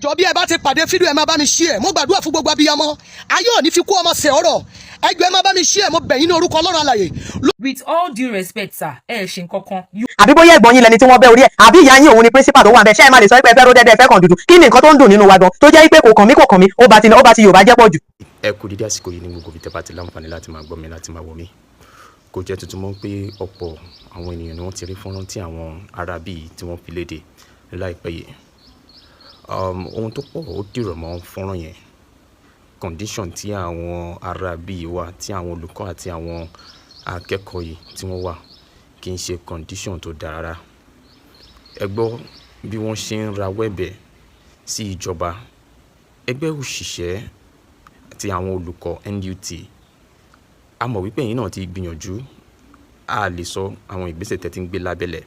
jọ bí ẹ bá ti pàdé fídíò ẹ máa bá mi share mo gbàdúrà fún gbogbo abiyamọ ayé ò ní fi kú ọmọ ṣe ọ̀rọ̀ ẹgbẹ́ ẹ máa bá mi share mo bẹ̀ yín ní orúkọ Ọlọ́run alààyè. With all due respect sir ṣe nǹkankan. àbí bóyá ẹ̀gbọ́n yín lẹni tí wọ́n bẹ́ orí ẹ̀ àbí ìyá yín òun ni principal tó wà bẹ́ẹ̀ ṣé ẹ máa lè sọ pé ẹ fẹ́ ró dẹ́dẹ́ ẹ fẹ́ kàn dúdú kí ni nǹkan tó ń dùn nínú wa gan tó jẹ́ pé kò kàn mí ó bá ti Yorùbá jẹ́ pọ̀ jù. ẹ kú dídí àsìkò yìí ní gbogbo ibi tẹ́ bá ti láǹfààní láti máa gbọ́ mi láti máa wò mí kò jẹ́ tuntun mọ́ pé ọ̀pọ̀ àwọn ènìyàn ni wọ́n ti rí fọ́nrán tí àwọn ará bíi tí wọ́n fi léde láìpẹ́ yìí ohun tó pọ̀ ó dìrọ̀ mọ́ fọ́nrán yẹn condition tí àwọn ará bíi wà tí àwọn olùkọ́ àti àwọn akẹ́kọ̀ọ́ yìí tí wọ́n wà kì í ṣe condition tó dára rárá ẹ gbọ́ bí wọ́n ṣe ń rawọ́ ẹ̀bẹ̀ sí ìjọba ẹgbẹ́ òṣìṣẹ́ àti àwọn olùkọ́ NUT a mọ̀ wípé ẹ̀yin náà ti gbìyànjú a lè sọ àwọn ìgbésẹ̀ tẹ́ ti ń gbé lábẹ́lẹ̀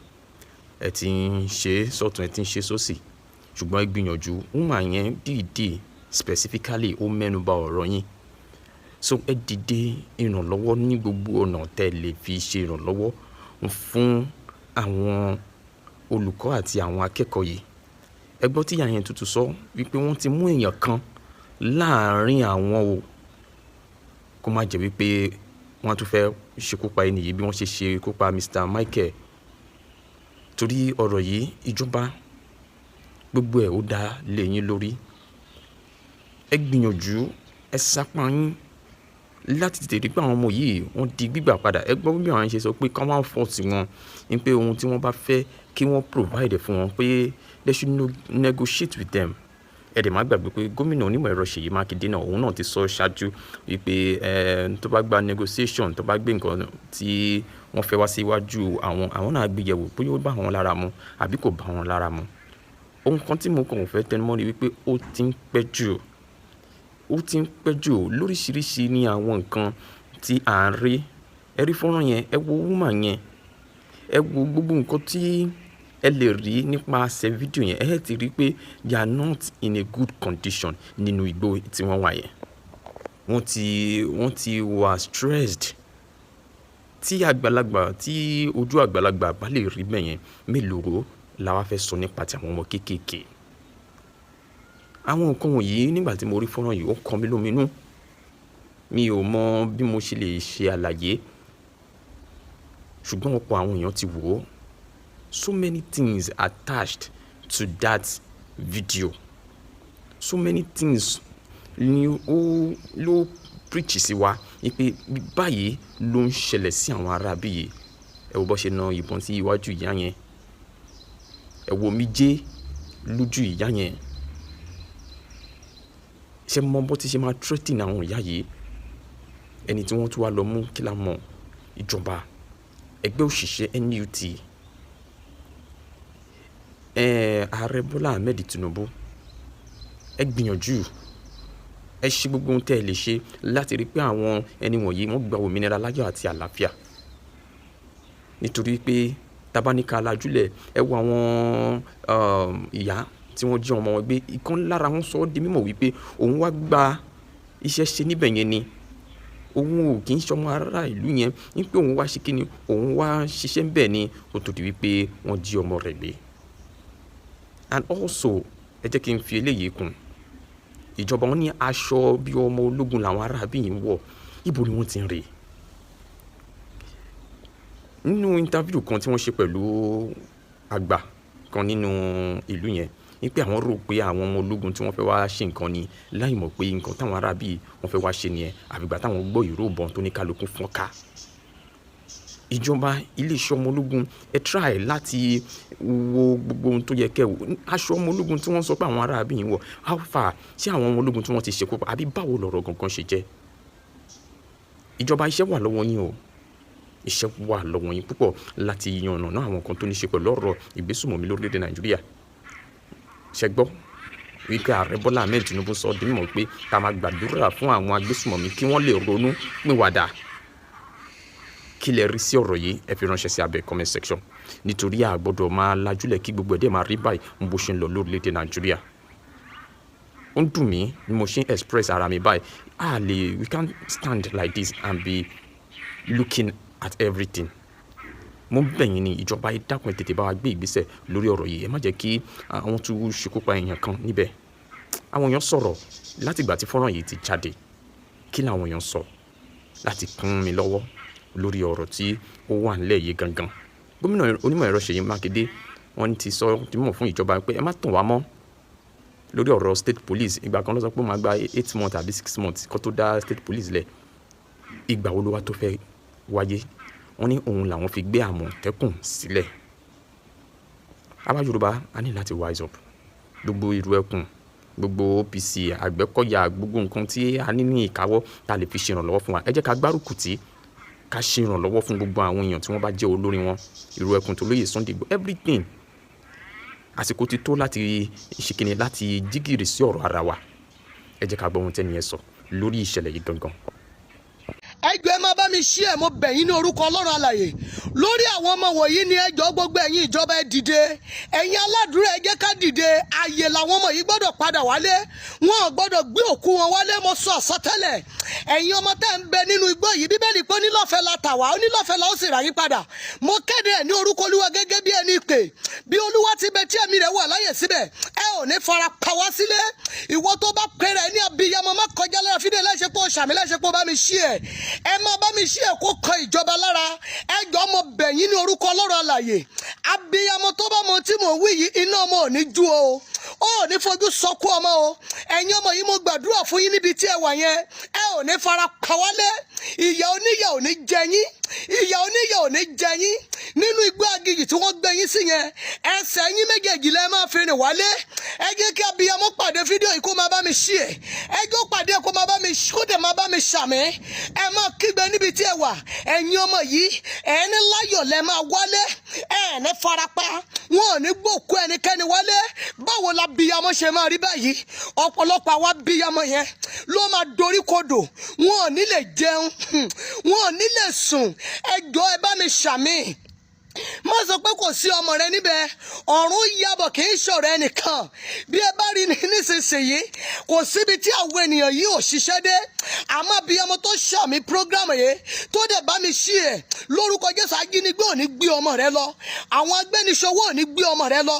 ẹ ti ń ṣe sọ́tún ẹ ti ń ṣe sósì ṣùgbọ́n ẹ gbìyànjú woman yẹn dìídì specifically ó mẹ́nuba ọ̀rọ̀ yín so ẹ dìde ìrànlọ́wọ́ ní gbogbo ọ̀nà tẹ́ lè fi ṣe ìrànlọ́wọ́ fún àwọn olùkọ́ àti àwọn akẹ́kọ̀ọ́ yìí ẹ gbọ́ tí ìyá yẹn tuntun sọ wípé wọ́n ti mú èèyàn kan láàárín àwọn o kó má jẹ́ wípé wọ́n tún fẹ́ ṣekú pa ẹni yìí bí wọ́n ṣe ṣekú pa Mr. Michael torí ọ̀rọ̀ yìí ìjọba gbogbo ẹ̀ ó dá lé yín lórí ẹ gbìyànjú ẹ sapá yín láti tètè rí pé àwọn ọmọ yìí wọ́n di gbígbà padà ẹ gbọ́ bí àwọn ṣe sọ pé káwọn fọ́ọ̀tì wọn ní pé ohun tí wọ́n bá fẹ́ kí wọ́n provide fún wọn pé they should negotiate with them ẹ dẹ̀ má gbàgbé pé gómìnà onímọ̀ ẹ̀rọ Ṣèyí Mákindé náà òun náà ti sọ ṣáájú wípé tó bá gba negotiation tó bá gbé nǹkan tí wọ́n fẹ́ wá síwájú àwọn náà gbé yẹ̀wò bóyá ó bá wọn lára mu àbí kò bá wọn lára mu ohun kan tí mo kàn fẹ́ tẹnumọ́ ni wípé ó ti ń pẹ́ jù lóríṣiríṣi ní àwọn nǹkan tí à ń rí ẹ rí fọ́nrán yẹn ẹ wo woman yẹn ẹ wo gbogbo nǹkan tí ẹ lè rí nípasẹ̀ fídíò yẹn ẹ ti rí pé they are not in a good condition nínú igbó tí wọ́n wà yẹn wọ́n ti wà stressed tí ojú àgbàlagbà bá lè rí bẹ́ẹ̀ yẹn mélòó la wá fẹ́ sọ nípa ti àwọn ọmọ kéékèèké àwọn nǹkan wọ̀nyí nígbà tí mo rí fọ́nrán yìí ó kàn mí lóminú mi ò mọ bí mo ṣe lè ṣe àlàyé ṣùgbọ́n ọ̀pọ̀ àwọn èèyàn ti wò ó so many things attached to that video so many things ni ó ló preach sí wa pé báyìí ló ń ṣẹlẹ̀ sí àwọn arábí yìí ẹ wo bó ṣe na ìbọn sí iwájú ìyá yẹn ẹ wo omijé lójú ìyá yẹn ṣe mọ bó ti ṣe máa threaten àwọn ìyá yìí ẹni tí wọ́n tún wá lọ mú kí la mọ̀ ìjọba ẹgbẹ́ òṣìṣẹ́ NUT ààrẹ Bọ́lá Ahmed Tinubu ẹ gbìyànjú ẹ ṣe gbogbo ohun tẹ́ ẹ lè ṣe láti rí pé àwọn ẹni wọ̀nyí wọ́n gba òmìnira láyọ̀ àti àlàáfíà nítorí pé tabaníkà alájúlẹ̀ ẹ wo àwọn ìyá tí wọ́n jí ọmọ wọn gbé ìkan lára wọn sọ ọ́ di mímọ̀ wípé òun wá gba iṣẹ́ ṣe níbẹ̀ yẹn ni òun ò kì í ṣọmọ ará ìlú yẹn wípé òun wá ṣe kí ni òun wá ṣiṣẹ́ ń bẹ̀ ni ó tó di wípé wọ́n jí ọmọ rẹ̀ gbé and also ẹ jẹ́ kí n fi eléyìí kún ìjọba wọn ní aṣọ bí ọmọ ológun làwọn arábí yìí ń wọ̀ ibo ni wọ́n ti ń rè nínú interview kan tí wọ́n ṣe pẹ̀lú àgbà kan nínú ìlú yẹn wípé àwọn rò pé àwọn ọmọ ológun tí wọ́n fẹ́ wá ṣe nǹkan ni láì mọ̀ pé nǹkan táwọn arábí wọ́n fẹ́ wá ṣe nìyẹn àbígbà táwọn gbọ́ ìró ìbọn tó ní kálukú fọ́n ká ìjọba iléeṣẹ́ ọmọ ológun ẹ try láti wo gbogbo ohun tó yẹ kẹ́ wò aṣọ ọmọ ológun tí wọ́n sọ pé àwọn arábí yìí wọ̀ how far ṣé àwọn ọmọ ológun tí wọ́n ti ṣekú pa àbí báwo lọ̀rọ̀ gangan ṣe jẹ́ ìjọba iṣẹ́ wà lọ́wọ́ yín o iṣẹ́ wà lọ́wọ́ yín púpọ̀ láti yànnà náà àwọn kan tó ní ṣe pẹ̀lú ọ̀rọ̀ ìgbésùmọ̀mí lórílẹ̀‐èdè Nàìjíríà ṣẹ gbọ́ wípé ààrẹ Bọ́lá Ahmed Tinubu sọ ọdún mọ̀ pé ká máa gbàdúrà fún àwọn agbésùmọ̀mí kí wọ́n lè ronú pìwàdà kí lẹ rí sí ọ̀rọ̀ yìí ẹ fi ránṣẹ́ sí abẹ́ comment section nítorí a gbọ́dọ̀ máa lajúlẹ̀ kí gbogbo ẹ̀dẹ̀ máa rí báyìí bó ṣe ń lọ lórílẹ̀‐èdè Nàìjíríà ó ń dùn mí ni mo ṣe ń express ara mi báyìí we can't stand like this and be looking at everything mo bẹ̀yìn ní ìjọba ẹ dákun tètè bá wa gbé ìgbésẹ̀ lórí ọ̀rọ̀ yìí ẹ má jẹ́ kí àwọn tún ṣekú pa èèyàn kan níbẹ̀ àwọn èèyàn sọ̀rọ̀ láti ìgbà tí fọ́nrán yìí ti jáde. Kí làwọn èèyàn sọ láti kún mi lọ́wọ́ lórí ọ̀rọ̀ tí ó wà nílẹ̀ yìí gangan. Gómìnà onímọ̀ ẹ̀rọ Ṣèyí Mákindé wọ́n ti sọ ti mọ̀ fún ìjọba pé ẹ má tàn wá mọ́ lórí ọ̀rọ̀ state police. Ìgbà kan ló sọ pé ó máa gba 8 months àbí 6 months kó tó dá state police lẹ̀. Ìgbà wo ló wá tó fẹ́ wáyé? Wọ́n ní òun làwọn fi gbé Àmọ̀tẹ́kùn sílẹ̀. Àwa Yorùbá a ní láti wise up. Gbogbo ìrù ẹkùn, gbogbo OPC, Àgbẹ̀kọ̀yà, gbogbo nǹkan tí a ní ní ìkáwọ́ tá a lè fi ṣèrànlọ́wọ́ fún wa. Ẹ jẹ́ ká gbárùkù tí ká ṣèrànlọ́wọ́ fún gbogbo àwọn èèyàn tí wọ́n bá jẹ́ olórí wọn. Ìrù ẹkùn tó lóye Sunday Igboho, everything. Àsìkò ti tó láti ṣìkìní láti jígìrì sí ọ̀rọ̀ ara wa. Ẹ jẹ́ ká gbọ́ ohun tẹ́ni yẹn sọ lórí ìṣẹ̀lẹ̀ yìí gangan. Ẹjọ́ ẹ máa bá mi ṣí ẹ̀, mo bẹ̀ yín ní orúkọ Ọlọ́run alààyè lórí àwọn ọmọ wọ̀nyí ní ẹjọ́ gbogbo ẹ̀yin ìjọba ẹ dìde, ẹ̀yin aládùúrà ẹ jẹ́ ká dìde. Ààyè làwọn ọmọ yìí gbọ́dọ̀ padà wálé, wọn ò gbọ́dọ̀ gbé òkú wọn wálé. Mo sọ àsọtẹ́lẹ̀ ẹ̀yin ọmọ tẹ́ ń bẹ nínú igbó yìí, Bíbélì pé onílọ́fẹ́ la tà wá, onílọ́fẹ́ la ó sì rà yín padà. Mo kéde ẹ̀ ní orúkọ Olúwa gẹ́gẹ́ bí ẹni pé bí Olúwa ti bẹ tí ẹ̀mí rẹ̀ wà láyè síbẹ̀, ẹ ò ní fara pa wá sílé. Ìwọ tó bá pèrè ní abiyamọ má kọjá lára fídíò láṣẹ pé ó ṣàmì láṣẹ pé ó bá mi ṣí ẹ̀, ẹ má bá mi ṣí ẹ̀ kó kan ìjọba lára. Ẹ jọ̀ọ́ mo bẹ̀ yín ní orúkọ Ọlọ́run alààyè, abiyamọ tó bá mọ tí mò ń wí yìí, iná ọmọ ò ní jú o, ó ní fojú sọkú ọmọ o. Ẹ̀yin ọmọ yìí mo gbàdúrà fún yín níbi tí ẹ wà yẹn, ẹ ò ní fara pa wálé. Ìyà oníyà ò ní jẹ yín, ìyà oníyà ò ní jẹ yín nínú igbó agijì tí wọ́n gbé yín sí yẹn. Ẹsẹ̀ yín méjèèjì lẹ máa fi rìn wálé. Ẹ jẹ́ kí abiyamọ pàdé fídíò yìí kó máa bá mi ṣí ẹ̀, ẹ jẹ́ pàdé kó máa bá mi kó dẹ̀ máa bá mi ṣàmì. Ẹ máa kígbe níbi tí ẹ wà. Ẹ̀yin ọmọ yìí ẹ ní láyọ̀ lẹ máa wálé, ẹ ní farapa, wọn ò ní gbòkú ẹnikẹ́ni wálé. Báwo la biyamọ ṣe máa rí báyìí? Ọ̀pọ̀lọpọ̀ àwa biyamọ yẹn ló máa dorí kodò, wọn ò ní lè jẹun, wọn ò ní lè sùn. Ẹ jọ̀ọ́ ẹ bá mi ṣàmì. Má sọ pé kò sí ọmọ rẹ níbẹ̀, ọ̀run yabọ̀ kì í ṣọ̀rọ̀ ẹnìkan. Bí ẹ bá rí ní nísinsìnyí, kò síbi tí àwọn ènìyàn yìí ò ṣiṣẹ́ dé. Àmọ́ bí ọmọ tó ṣàmì program yìí tó dẹ̀ bá mi ṣí ẹ̀ lórúkọ Jésù, ajínigbé ò ní gbé ọmọ rẹ lọ, àwọn agbẹniṣòwò ò ní gbé ọmọ rẹ lọ.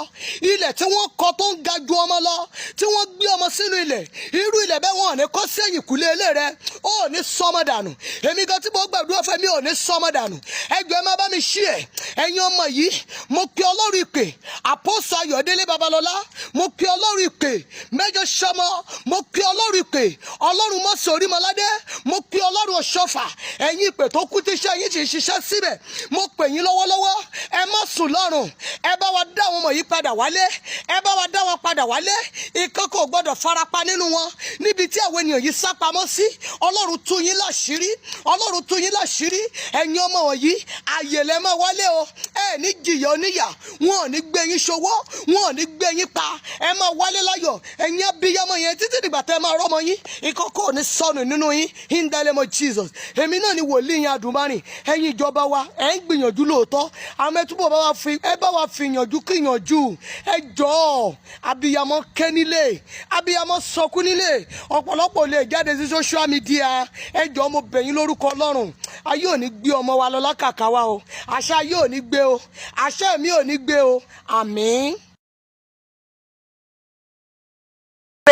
Ilẹ̀ tí wọ́n kọ́ tó ń ga ju ọmọ lọ, tí wọ́n gbé ọmọ sínú ilẹ̀, irú ilẹ̀ bẹ́ẹ̀ wọn ò ní kọ́ sẹ́yìn kùlé ilé rẹ, ó ní sọmọ dànù. Èmi gan tí mo gbàdúrà fẹ́ mi ò ní sọmọ dànù. Ẹ jọ̀ọ́ ẹ má bá mi ṣí ẹ̀. Ẹ̀yin ọmọ yìí mo pe Ọlọ́run ìpè Àpọ́sù Ayọ̀délé Babalọ́lá, mo pe Ọlọ́run ìpè Mẹ́jọ Ṣọmọ, mo pe Ọlọ́run ìpè Ọlọ́run Mọ́sẹ̀ Orímọládé, mo pe Ọlọ́run Ọ̀ṣọ́fà. Ẹ̀yin ìpè tó kú tíṣẹ́ yín ti ṣiṣẹ́ síbẹ̀, mo pè yín lọ́wọ́lọ́wọ́. Ẹ má sùn lọ́rùn, ẹ bá wa dá àwọn ọmọ yìí padà wálé, ẹ bá wa dá wọn padà wálé. Ìkan kò gbọdọ̀ farapa nínú wọn níbi tí àwọn ènìyàn yìí sá pamọ́ sí. Ọlọ́run tú yín láṣìírí, Ọlọ́run tú yín láṣìírí. Ẹ̀yin ọmọ wọ̀nyí ààyè lẹ máa wálé o, ẹ ní jìyà oníyà, wọn ò ní gbé yín ṣòwò, wọn ò ní gbé yín pa. Ẹ máa wálé láyọ̀. Ẹ̀yin abiyamọ yẹn títí dìgbà tẹ́ máa rọ́mọ yín, ìkọ̀kọ̀ ò ní sọnù nínú yín. In the name of Jesus. Èmi náà ni wòlíì yín Adùnmárìn. Ẹ̀yin ìjọba wa ẹ ń gbìyànjú lóòótọ́, àmọ́ ẹ túbọ̀ bá wa fi ìyànjú kí ìyànjú. Ẹ jọ̀ọ́ abiyamọ ké nílé, abiyamọ sọkún nílé, ọ̀pọ̀lọpọ̀ lè jáde sí social media. Ẹ jọ̀ọ́ mo bẹ̀ yín lórúkọ Ọlọ́run, ayé ò ní gbé ọmọ wa lọ lákàkà wa o, àṣà ayé ò ní gbé o, àṣà mi ò ní gbé o. Àmín.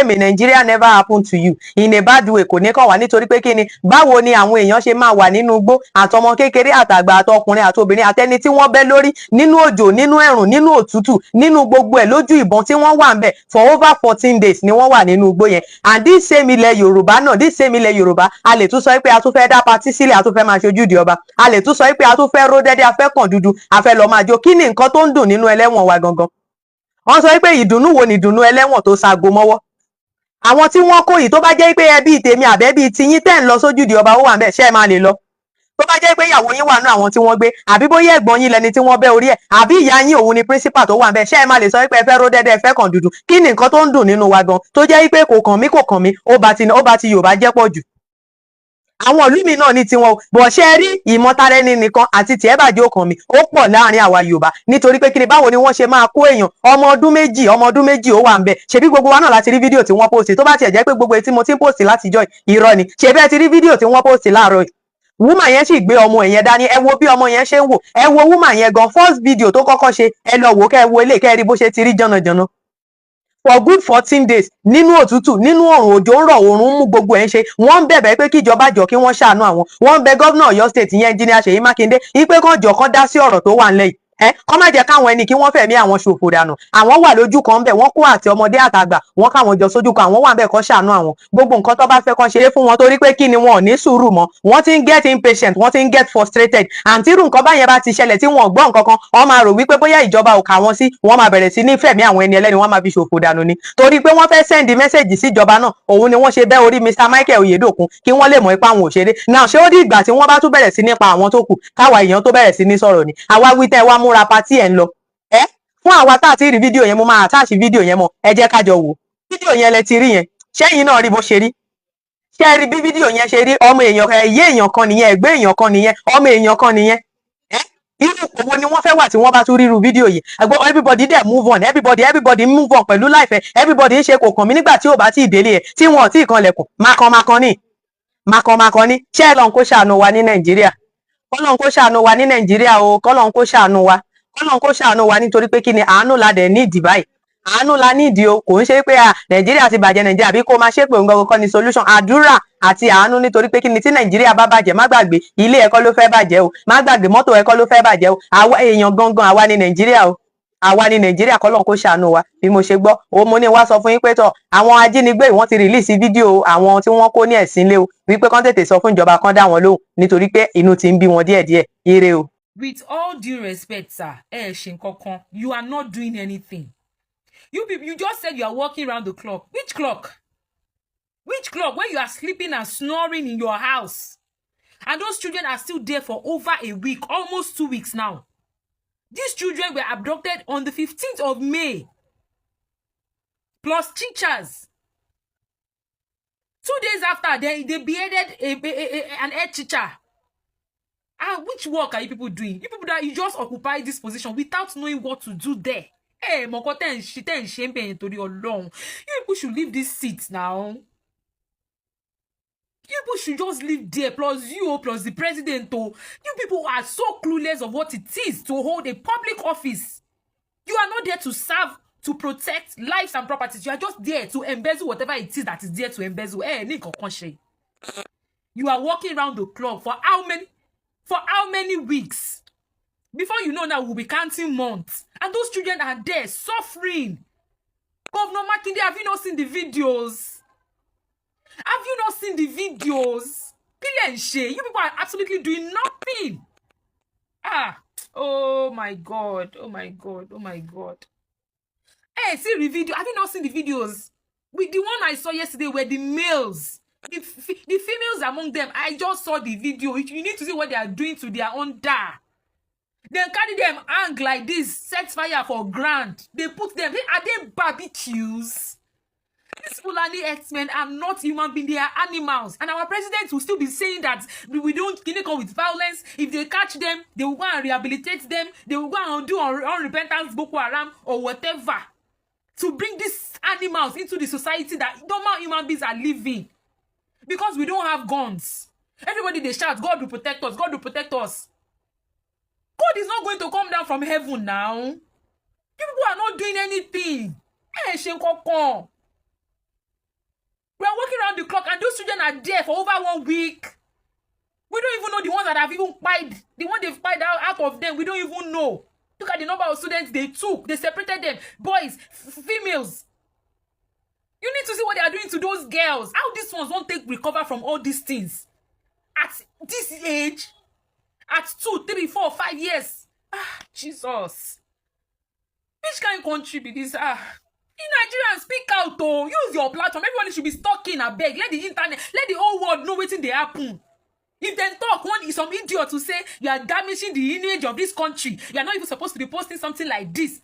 May Nigeria never happen to you in a bad way. Kò ní kàn wá nítorí pé kíni, báwo ni àwọn èèyàn ṣe máa wà nínú igbó, àtọmọ kékeré àtàgbà àtọkùnrin àtobìnrin àtẹni tí wọ́n bẹ́ lórí nínú òjò, nínú ẹ̀rùn, nínú òtútù, nínú gbogbo ẹ̀, lójú ìbọn tí wọ́n wà ń bẹ̀ for over 14 days ni wọ́n wà nínú igbó yẹn. And this same ilẹ̀ Yorùbá náà, this same ilẹ̀ Yorùbá, a lè tún sọ pé a tún fẹ́ dá patí sílẹ̀, a tún fẹ́ máa ṣojú di ọba, a lè tún sọ pé a tún fẹ́ ró dẹ́dẹ́, a fẹ́ kàn dúdú, a fẹ́ lọ máa jó. Kí ni nǹkan tó ń dùn nínú ẹlẹ́wọ̀n wa gangan? Wọ́n sọ pé ìdùnnú wo ni ìdùnnú ẹlẹ́wọ̀n tó sago mọ́wọ́? Àwọn tí wọ́n kó yìí tó bá jẹ́ pé ẹbí tèmi àbẹ́bí tiyín tẹ́ ń lọ sójú di ọba ó wà ń bẹ̀, ṣé ẹ máa lè lọ? Tó bá jẹ́ pé ìyàwó yín wà nú àwọn tí wọ́n gbé, àbí bóyá ẹ̀gbọ́n yín lẹni tí wọ́n bẹ́ orí ẹ̀, àbí ìyá yín òun ni principal tó wà ń bẹ̀, ṣé ẹ máa lè sọ pé ẹ fẹ́ ró dẹ́dẹ́, ẹ fẹ́ kàn dúdú? Kí ni nǹkan tó ń dùn nínú wa gan tó jẹ́ pé kò kàn mí ó bá ti Yorùbá jẹ́ pọ̀ jù? Àwọn ìlú mi náà ní tiwọn o, bọ̀ ṣe rí ìmọ̀tara ẹni nìkan àti tiẹ̀ bàjẹ́ ọkàn mi ó pọ̀ láàrin àwa Yorùbá, nítorí pé kíni, báwo ni wọ́n ṣe máa kó èèyàn ọmọ ọdún méjì ó wà ń bẹ̀. Ṣebí gbogbo wa náà láti rí fídíò tí wọ́n post, tó bá tiẹ̀ jẹ́ pé gbogbo tí mo ti ń post látijọ́ irọ́ ni. Ṣebí ẹ ti rí fídíò tí wọ́n post láàárọ̀ yìí? Woman yẹn sì gbé ọmọ yẹn dání, ẹ wo bí ọmọ yẹn ṣe ń wò, ẹ wo woman yẹn gan, first video tó kọ́kọ́ ṣe, ẹ lọ wò kẹ́ ẹ wo eléyìí kẹ́ ẹ rí bó ṣe ti rí jànàjànà. for good 14 days nínú òtútù nínú ọ̀rùn òjò ń rọ̀ oòrùn mú gbogbo ẹ̀ ń ṣe wọ́n ń bẹ̀bẹ̀ pé kíjọba jọ kí wọ́n ṣàánú àwọn wọ́n ń bẹ gómìnà Ọ̀yọ́ state ìyẹn engineer Ṣèyí Mákindé wípé kán jọ kán dá sí ọ̀rọ̀ tó wà ńlẹ̀ yìí kọ́ má jẹ́ káwọn ẹni kí wọ́n fẹ̀mí àwọn ṣòfò dànù àwọn wà lójú kan bẹ̀ wọ́n kó àti ọmọdé àtàgbà wọ́n káwọn jọ sójú kan àwọn wà bẹ́ẹ̀ kọ́ ṣàánú àwọn gbogbo nǹkan tó bá fẹ́ kọ́ ṣe é fún wọn torí pé kí ni wọn ò ní sùúrù mọ́ wọ́n ti ń get impatient wọ́n ti ń get frustrated àǹtí irú nǹkan báyẹn bá ti ṣẹlẹ̀ tí wọn ò gbọ́ nǹkan kan wọ́n máa rò wípé bóyá ìjọba ò kà wọ́n sí wọ́n máa bẹ̀rẹ̀ sí ní fẹ̀mí àwọn ẹni ẹlẹ́ni wọ́n máa fi ṣòfò dànù ni torí pé wọ́n fẹ́ send message sí ìjọba náà òun ni wọ́n ṣe bẹ́ orí Mr. Michael Oyedokun kí wọ́n lè mọ̀ ipá àwọn òṣèré náà ṣé ó di ìgbà tí wọ́n bá tún bẹ̀rẹ̀ sí nípa àwọn tó kù káwa èèyàn tó bẹ̀rẹ̀ sí ní sọ̀rọ̀ ni àwa wí tẹ́ wá múra patí ẹ̀ ń lọ fún àwa tá àti rí fídíò yẹn mo máa attach fídíò yẹn mọ́ ẹ jẹ́ ká jọ wò fídíò yẹn lẹ ti rí yẹn ṣẹ́yìn náà rí bó ṣe rí ṣé rí bí fídíò yẹn ṣe rí ọmọ èèyàn kan ẹ̀yẹ èèyàn kan nìyẹn ẹ̀gbẹ́ èèyàn kan nìyẹn ọmọ èèyàn kan nìyẹn irú òwò ni wọ́n fẹ́ wà tí wọ́n bá tún ríru fídíò yìí àgbọ̀ everybody dẹ̀ move on everybody move on pẹ̀lú láìfẹ́ everybody ń ṣe kò kàn mí nígbà tí ò bá tí ì délé ẹ̀ tí wọn ò tí ì kanlẹ̀kùn makan ní ṣé ẹ lọ́n kó ṣàánú wa ní Nàìjíríà kọ́lọ́n kó ṣàánú wa ní Nàìjíríà o kọ́lọ́n kó ṣàánú wa kọ́lọ́n kó ṣàánú wa nítorí pé kí ni àánú la dẹ̀ nídìí báyìí àánú la nídìí o kò ń ṣe pé Nàìjíríà ti bàjẹ́ Nàìjíríà bí kò máa ṣe pé òun gangan kọ́ ni solution àdúrà àti àánú nítorí pé kí ni tí Nàìjíríà bá bàjẹ́ má gbàgbé ilé ẹ̀kọ́ ló fẹ́ bàjẹ́ o má gbàgbé mọ́tò ẹ̀kọ́ ló fẹ́ bàjẹ́ o àwa èèyàn gangan àwa ni Nàìjíríà o àwa ni Nàìjíríà kọ́lọ́n kó ṣàánú wa bí mo ṣe gbọ́ o mo ní wá sọ fún yín pé tọ àwọn ajínigbé wọ́n ti rìlíìsì fídíò àwọn tí wọ́n kó ní ẹ̀sìn lé o wípé kán tètè sọ fún ìjọba kán dá wọn lóhùn nítorí pé inú ti ń bí wọn díẹ̀díẹ̀ ire o. With all due respect, sir, ṣe nǹkankan, you are not doing anything. You people, you just said you are walking around the clock. Which clock? Which clock? When you are sleeping and snoring in your house. And those children are still there for over a week, almost 2 weeks now. These children were abducted on the 15th of May. Plus teachers. 2 days after, they beheaded an head teacher. Which work are you people doing? You people that you just occupy this position without knowing what to do there. You people should leave this seat now. You people should just leave there, plus you, plus the president. You people are so clueless of what it is to hold a public office. You are not there to serve, to protect lives and properties. You are just there to embezzle whatever it is that is there to embezzle. You are walking around the clock for how many? For how many weeks? Before you know now, we'll be counting months. And those children are there, suffering. Governor Makinde, have you not seen the videos? Have you not seen the videos? You people are absolutely doing nothing. Oh my God. Oh my God. Oh my God. See the video. Have you not seen the videos? With the one I saw yesterday were the males. The females among them, I just saw the video. You need to see what they are doing to their own dad. They carry them hang like this, set fire for grand. They put them, are they barbecues? These Fulani X-Men are not human beings, they are animals. And our president will still be saying that we don't come with violence. If they catch them, they will go and rehabilitate them. They will go and do unrepentance Boko Haram or whatever. To bring these animals into the society that normal human beings are living. Because we don't have guns. Everybody they shout, God will protect us, God will protect us. God is not going to come down from heaven now. You people are not doing anything. We are walking around the clock and those children are there for over 1 week. We don't even know the ones that have even pied. The one they've pied out of them, we don't even know. Look at the number of students they took. They separated them. Boys, females. You need to see what they are doing to those girls. How these ones won't recover from all these things. At this age, at 2, 3, 4, 5 years. Jesus. Which kind of country be this? In Nigeria, speak out, oh. Use your platform. Everybody should be stalking a beg. Let the internet, let the whole world know what's in the happen. If they talk, one is some idiot to say you are damaging the image of this country. You are not even supposed to be posting something like this. Is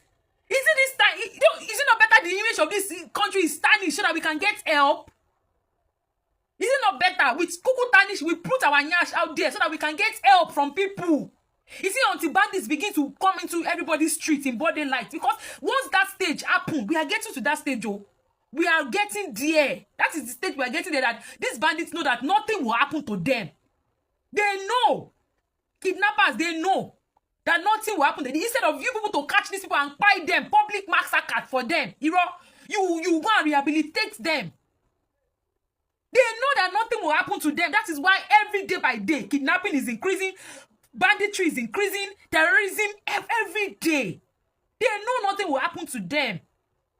it not better the image of this country is tarnished so that we can get help? Is it not better with Kuku tarnish, we put our nyash out there so that we can get help from people? Is it until bandits begin to come into everybody's street in broad daylight? Because once that stage happens, we are getting to that stage, oh. We are getting there. That is the stage we are getting there, that these bandits know that nothing will happen to them. They know. Kidnappers, they know that nothing will happen. Instead of you people to catch these people and buy them, public massacre for them. You you go and rehabilitate them. They know that nothing will happen to them. That is why every day by day, kidnapping is increasing, banditry is increasing, terrorism every day. They know nothing will happen to them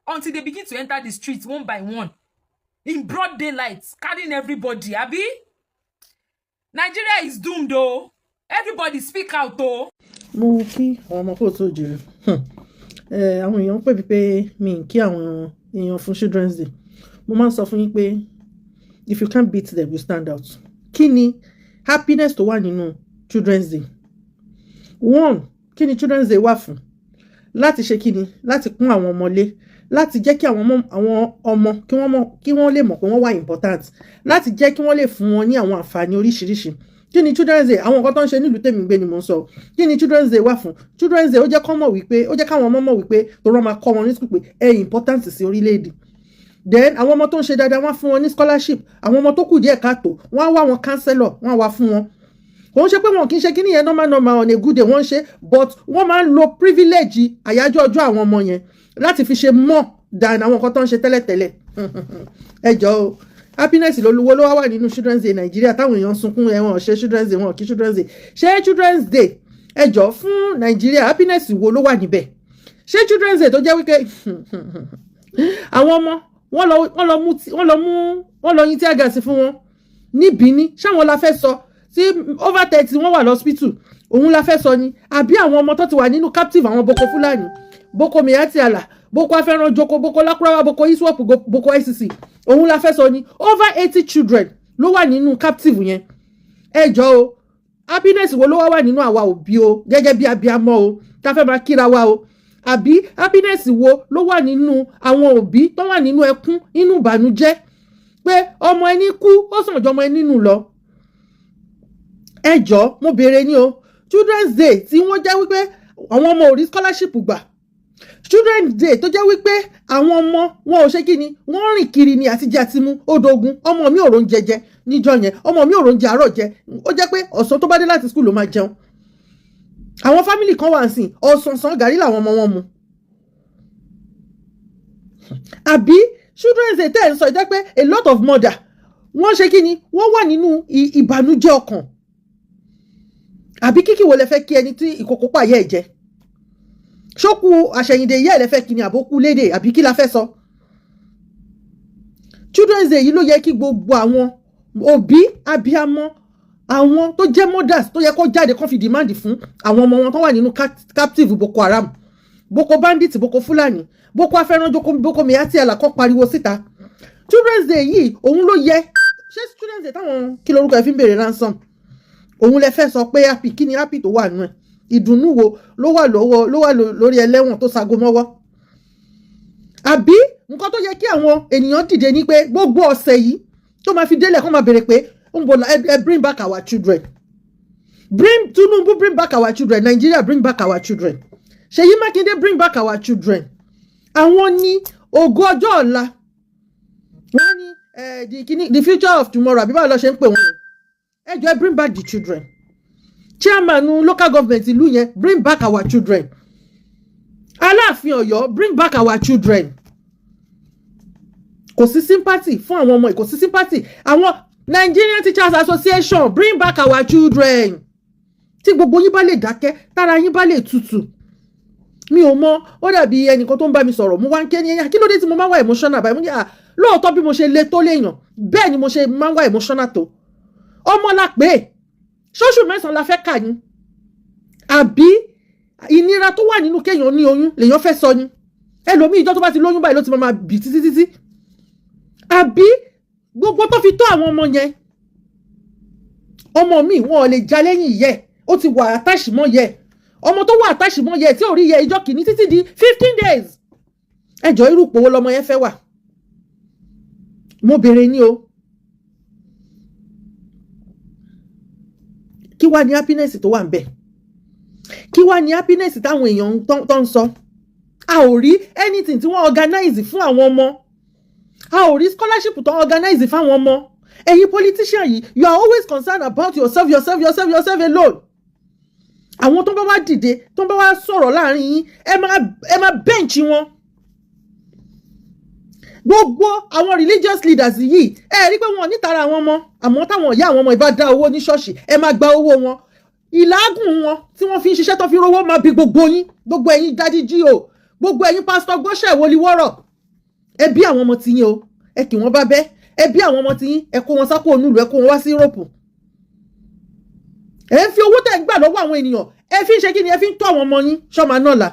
until they begin to enter the streets one by one, in broad daylight, carrying everybody. Abi? Nigeria is doomed though. Everybody speak out though. Mo kí àwọn ọmọ kóòtù òjìrì. Àwọn èèyàn pè mí pé mi ń kí àwọn èèyàn fún Children's Day. Mo máa ń sọ fún yín pé if you can't beat them, you stand out. Kí ni happiness tó wà nínú Children's Day? One, kí ni Children's Day wà fún? Láti ṣe kí ni? Láti kún àwọn ọmọ lé. Láti jẹ́ kí àwọn ọmọ kí wọ́n lè mọ̀ pé wọ́n wà important. Láti jẹ́ kí wọ́n lè fún wọn ní àwọn àǹfààní oríṣiríṣi. Kí ni Children's Day? Àwọn nǹkan tó ń ṣe nílùú tèmi gbé ni mo ń sọ. Kí ni Children's Day wà fún? Children's Day ó jẹ́ káwọn ọmọ mọ̀ wípé tó rán máa kọ́ wọn ní school pé important sí orílẹ̀-èdè. Then àwọn ọmọ tó ń ṣe dáadáa wọ́n fún wọn ní scholarship. Àwọn ọmọ tó kù díẹ̀ káàtó wọ́n á wá wọn counselor, wọ́n á wá fún wọn. Kò ń ṣe pé wọn kì í ṣe kí nìyẹn normal on a good day wọ́n ṣe, but wọ́n máa ń lo privilege àyájọ́ ọjọ́ àwọn ọmọ yẹn láti fi ṣe more than àwọn nǹkan tó ń ṣe tẹ́lẹ̀tẹ́lẹ̀. Ẹ jọ̀ọ́ happiness ló wà nínú Children's Day Nàìjíríà táwọn èèyàn sunkún ẹ̀wọ̀n ṣe Children's Day wọn kì í Children's Day. Ṣé Children's Day ẹ jọ̀ọ́ fún Nàìjíríà happiness wo ló wà níbẹ̀? Ṣé Children's Day tó jẹ́ wípé àwọn ọmọ wọ́n lọ yín tear gas fún wọn ní Benin, ṣáwọn la fẹ́ sọ tí over 30 wọ́n wà lọ́spítù òun la fẹ́ sọ ni, àbí àwọn ọmọ tó ti wà nínú captive àwọn Boko Fulani, Boko Miyetti Allah, Boko Afẹ́ranjoko, Boko Lakurawa, Boko ISWAP, Boko ICC, òun la fẹ́ sọ ni. Over 80 children ló wà nínú captive yẹn. Ẹ jọ̀ọ́ o, happiness wo ló wà nínú àwa òbí o gẹ́gẹ́ bí abiyamọ o tá fẹ́ máa kíra wa o, àbí happiness wo ló wà nínú àwọn òbí tó wà nínú ẹkún nínú ìbànújẹ́ pé ọmọ ẹni kú ó sàn jọ ọmọ ẹni nù lọ. Ẹ jọ̀ọ́ mo béèrè ní o, Children's Day tí wọ́n jẹ́ wípé àwọn ọmọ ò rí scholarship gbà, Children's Day tó jẹ́ wípé àwọn ọmọ wọn ò ṣe kí ni wọ́n rìn kiri ni àti jẹ àti mu odogun, ọmọ mi ò róúnjẹ jẹ níjọ́ yẹn, ọmọ mi ò róúnjẹ àárọ̀ jẹ, ó jẹ́ pé ọ̀sán tó bá dé láti school ló máa jẹun. Àwọn family kan wà nsìn ọ̀sán gàrí làwọn ọmọ wọn mu. Àbí Children's Day tẹ́ ẹ̀ ń sọ jẹ́ pé a lot of mother wọ́n ṣe kí ni wọ́n wà nínú ìbànújẹ́ ọkàn. Àbí kíkì wo lẹ fẹ́ kí ẹni tí ìkòkò pààyẹ́ ẹ̀ jẹ? Ṣókù àṣẹyìndè yẹ́ ẹ̀ lẹ fẹ́ kí ni àbókù lédè àbí kí la fẹ́ sọ? Children's Day yìí ló yẹ kí gbogbo àwọn òbí abiyamọ àwọn tó jẹ́ mothers tó yẹ kó jáde kó fi demand fún àwọn ọmọ wọn tó wà nínú captive Boko Haram, Boko bandit, Boko Fulani, Boko Afẹ́ranjoko, Boko Miyetti Allah kó pariwo síta. Children's Day yìí òun ló yẹ. Ṣé Children's Day táwọn kí lorúkọ ẹ fi ń béèrè ransom òun lẹ fẹ́ sọ pé happy? Kí ni happy tó wà nù ẹ̀? Ìdùnnú wo ló wà lórí ẹlẹ́wọ̀n tó sago mọ́wọ́? Àbí nǹkan tó yẹ kí àwọn ènìyàn dìde ní pé gbogbo ọ̀sẹ̀ yìí tó máa fi délẹ̀ kó máa béèrè pé bring back our children, Tinubu bring back our children, Nigeria bring back our children, Ṣèyí Mákindé bring back our children. Àwọn ní ògo ọjọ́ ọ̀la, wọ́n ní the future of tomorrow àbí báwo lọ ṣe ń pè wọ́n yẹn. Ẹ jọ̀ọ́ bring back the children. Chairman local government ìlú yẹn bring back our children. Aláàfin Ọ̀yọ́ bring back our children. Kò sí sympathy fún àwọn ọmọ, kò sí sympathy. Àwọn Nigerian Teachers Association bring back our children. Tí gbogbo yín bá lè dákẹ́, tára yín bá lè tutù. Mi ò mọ̀, ó dàbí ẹnìkan tó ń bá mi sọ̀rọ̀, mo wá ń ké ní ẹ̀yà kí ló dé tí mo máa ń wá emotional báyìí. Mo ní lóòótọ́ bí mo ṣe le tó léèyàn bẹ́ẹ̀ ni mo ṣe máa ń wá emotional tó. Ọmọ la pé ṣóṣù 9 la fẹ́ kà ní, àbí ìnira tó wà nínú kéèyàn ní oyún lèèyàn fẹ́ sọ ni? Ẹlòmíì ìjọ tó bá ti lóyún báyìí ló ti máa bì títí. Àbí gbogbo tó fi tó àwọn ọmọ yẹn, ọmọ mi wọn ò lè já lẹ́yìn ìyẹ́, ó ti wà àtàṣìmọ́ yẹ. Ọmọ tó wà àtàṣìmọ́ yẹ tí ò rí yẹ ìjọ kìíní títí di 15 days. Ẹ jọ̀ọ́ irú pòwó lọmọ yẹn fẹ́ wà? Mo béèrè ní o. Kí wá ní happiness tó wà ń bẹ̀? Kí wá ní happiness táwọn èèyàn tó ń sọ? A ò rí anything tí wọ́n organize fún àwọn ọmọ. A ò rí scholarship tó organize fáwọn ọmọ. Ẹ̀yin politician yìí, you are always concerned about yourself alone. Àwọn tó bá wá dìde, tó bá wá sọ̀rọ̀ láàrin yín, ẹ máa bench wọn. gbogbo àwọn religious leaders yìí ẹ rí pé wọn ò ní tara àwọn ọmọ, àmọ́ táwọn ìyá àwọn ọmọ ìbá dá owó ní ṣọ́ọ̀ṣì ẹ máa gba owó wọn, ìlágùn wọn tí wọ́n fi ń ṣiṣẹ́ tó fi rówó máa bí gbogbo yín, gbogbo ẹ̀yin dádì jí o, gbogbo ẹ̀yin pásítọ̀ gbọ́ṣẹ́ ìwọliwọ́rọ̀, ẹ bí àwọn ọmọ tiyín o, ẹ kì wọ́n bá bẹ́, ẹ bí àwọn ọmọ tiyín, ẹ kó wọn sápò onúlù, ẹ kó wọn wá sí Europe. Ẹ ń fi owó tẹ̀ ń gbà lọ́wọ́ àwọn ènìyàn ẹ fi ń ṣe kí ni, ẹ fi ń tọ́ àwọn ọmọ yín ṣọ́mà náà là.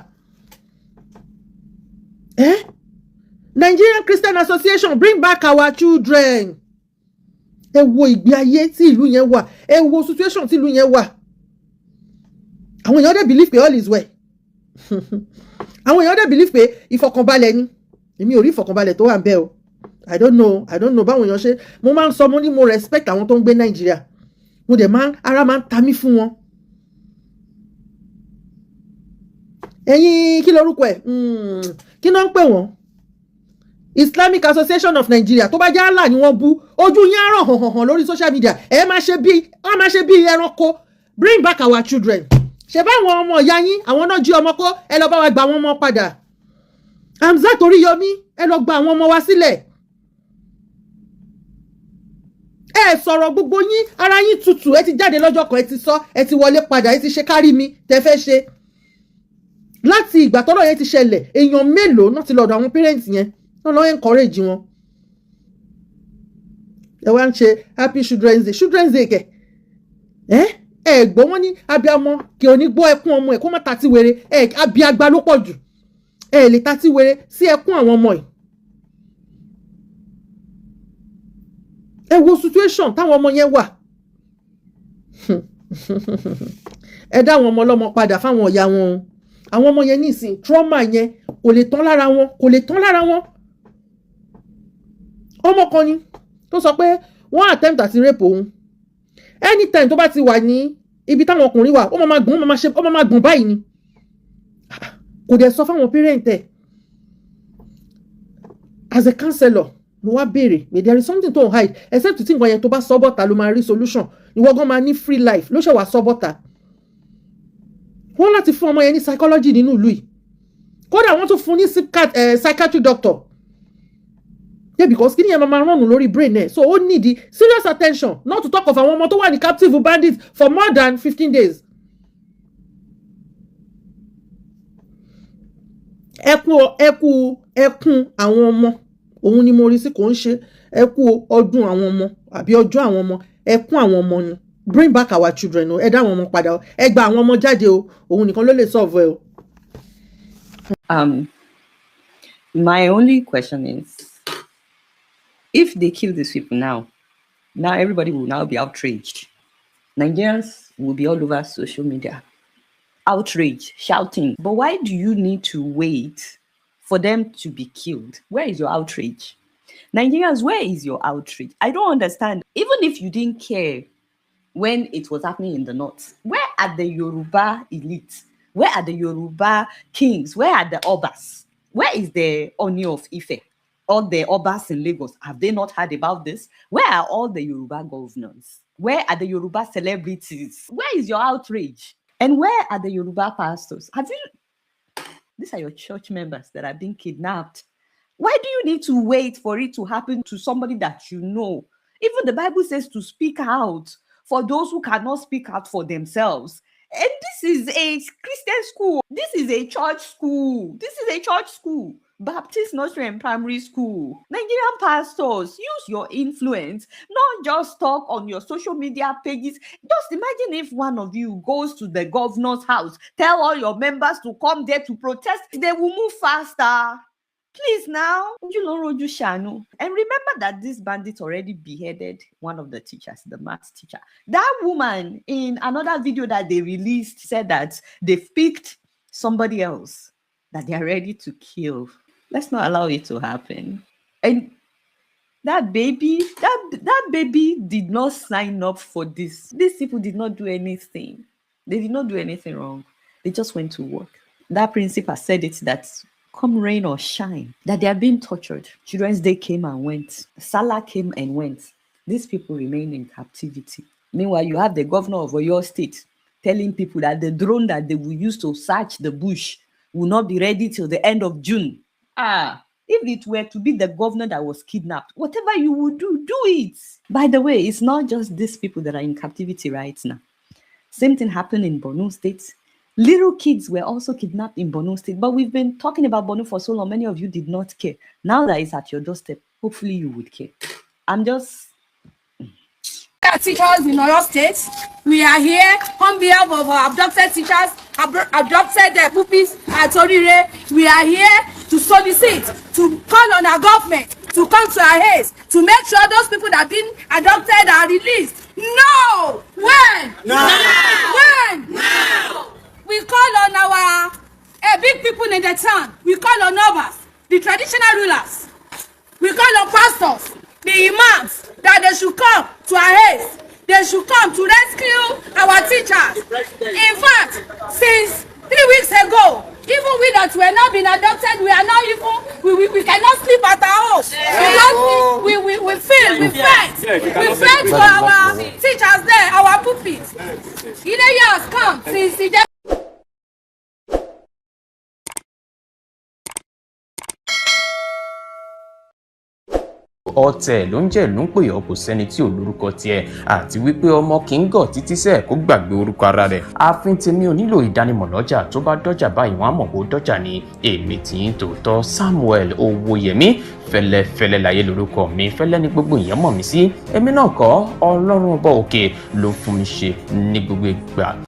Nigerian Christian Association, bring back our children. Ẹ wo ìgbé ayé tí ìlú yẹn wà, ẹ wo situation tí ìlú yẹn wà. Àwọn èèyàn dẹ̀ believe pé all is well. Àwọn èèyàn dẹ̀ believe pé ìfọkànbalẹ̀ ni. Èmi ò rí ìfọkànbalẹ̀ tó wà ń bẹ̀ o. I don't know báwọn èèyàn ṣe. Mo máa ń sọ mo ní mo respect àwọn tó ń gbé Nàìjíríà. Mo dẹ̀ ara máa ń ta mí fún wọn. Ẹ̀yin kí lorúkọ ẹ̀? Kí náà ń pè wọ́n? Islamic Association of Nigeria, tó bá jẹ́ Allah ni wọ́n bú, ojú yín á ràn hàn lórí social media, ẹ máa ṣe bí ẹranko. Bring back our children. Ṣé báwọn ọmọ ìyá yín àwọn náà jí ọmọ kó, ẹ lọ bá wa gba àwọn ọmọ padà. Hamzat Oríyọmí, ẹ lọ gba àwọn ọmọ wa sílẹ̀. Ẹ sọ̀rọ̀ gbogbo yín, ara yín tutù, ẹ ti jáde lọ́jọ́ kan, ẹ ti sọ, ẹ ti wọlé padà, ẹ ti ṣe kárí mi tẹ́ fẹ́ ṣe. Láti ìgbà tọ́rọ̀ yẹn ti ṣẹlẹ̀, èèyàn mélòó náà ti lọ́dọ̀ àwọn parents yẹn náà lọ́ encourage wọn. Ẹ wá ń ṣe happy children's day kẹ̀. Ẹ gbọ́ wọn ní abiyamọ kí o ní gbọ́ ẹkún ọmọ ẹ̀ kó má tatí wèrè, abiyagba ló pọ̀ jù. Ẹ lè tatí wèrè sí ẹkún àwọn ọmọ ẹ̀. Ẹ wo situation táwọn ọmọ yẹn wà. Ẹ dá àwọn ọmọ ọlọ́mọ padà fáwọn ìyá wọn. Àwọn ọmọ yẹn nísìn trauma yẹn kò lè tán lára wọn, Ọmọ kan ni tó sọ pé wọ́n attempt àti rape òun. Anytime tó bá ti wà ní ibi táwọn ọkùnrin wà, ó máa gbọ̀n báyìí ni. Kò dẹ̀ sọ fáwọn parent ẹ̀. As a counselor, mo wá béèrè pé there is something to hide, except tí nǹkan yẹn tó bá sọ bọ́ta ló máa rí solution. Ìwọ gan máa ní free life ló ṣe wá sọ bọ́ta. Wọ́n láti fún ọmọ yẹn ní psychology nínú ìlú yìí. Kódà wọ́n tún fún ní psychiatric doctor. Yeah, because kí ni yẹn máa rán lórí brain ẹ̀. So ó need serious attention, not to talk of àwọn ọmọ tó wà ní captive bandits for more than 15 days. Ẹkún àwọn ọmọ òun ni mo rí sí, kò ń ṣe ẹkún ọdún àwọn ọmọ àbí ọjọ́ àwọn ọmọ, ẹkún àwọn ọmọ ni. Bring back our children o, ẹ dá àwọn ọmọ padà o, ẹ gba àwọn ọmọ jáde o, òun nìkan ló lè solve ẹ o. My only question is, if they kill these people now everybody will now be outraged. Nigerians will be all over social media, outraged, shouting. But why do you need to wait for them to be killed? Where is your outrage? Nigerians, where is your outrage? I don't understand. Even if you didn't care when it was happening in the north, where are the Yoruba elite? Where are the Yoruba kings? Where are the Obas? Where is the Oni of Ife? All the Obas in Lagos, have they not heard about this? Where are all the Yoruba governors? Where are the Yoruba celebrities? Where is your outrage? And where are the Yoruba pastors? These are your church members that are being kidnapped. Why do you need to wait for it to happen to somebody that you know? Even the Bible says to speak out for those who cannot speak out for themselves. And this is a Christian school. This is a church school. Baptist Nursery and Primary School. Nigerian pastors, use your influence, not just talk on your social media pages. Just imagine if one of you goes to the governor's house, tell all your members to come there to protest. They will move faster. Please now. And remember that this bandit already beheaded one of the teachers, the maths teacher. That woman in another video that they released said that they've picked somebody else that they are ready to kill. Let's not allow it to happen. And that baby did not sign up for this. These people did not do anything. They did not do anything wrong. They just went to work. That principal said it, that come rain or shine, that they are being tortured. Children's Day came and went. Salah came and went. These people remain in captivity. Meanwhile, you have the governor of your state telling people that the drone that they will use to search the bush will not be ready till the end of June. If it were to be the governor that was kidnapped, whatever you would do, do it. By the way, it's not just these people that are in captivity right now. Same thing happened in Borno State. Little kids were also kidnapped in Borno State, but we've been talking about Borno for so long, many of you did not care. Now that it's at your doorstep, hopefully you would care. I'm just... Teachers in Oyo State, we are here on behalf of our abducted teachers, abducted pupils at Orire. We are here to solicit, to call on our government to come to our aid, to make sure those people that have been adopted are released. No! When? Now! When? Now! We call on our big people in the town. We call on Obas, the traditional rulers. We call on pastors, the imams, that they should come to our aid. They should come to rescue our teachers. In fact, since 3 weeks ago, even we that were not been adopted, we are not even, we cannot sleep at our house. Because we fight for our teachers there, our pupils. Iroyin has come since the ọ̀tẹ̀ ló ń jẹ́ ìlú ń pè ọ́ kò sẹ́ni tí ò lórúkọ tiẹ̀ àti wípé ọmọ kì í gọ̀ títí sẹ́ẹ̀ kó gbàgbé orúkọ ara rẹ̀. ààfin tèmi ò nílò ìdánimọ̀ lọ́jà tó bá dọ́jà báyìí wọ́n á mọ̀ pé ó dọ́jà ni. èmi tí ń tòótọ́ Samuel Owóyẹmí fẹ́lẹ́fẹ́lẹ́ láyé lórúkọ mi, fẹ́lẹ́ ní gbogbo ìyẹn mọ̀ mí sí. èmi náà kọ́ Ọlọ́run ọba òkè ló fún mi ṣe ní gbogbo ìgbà.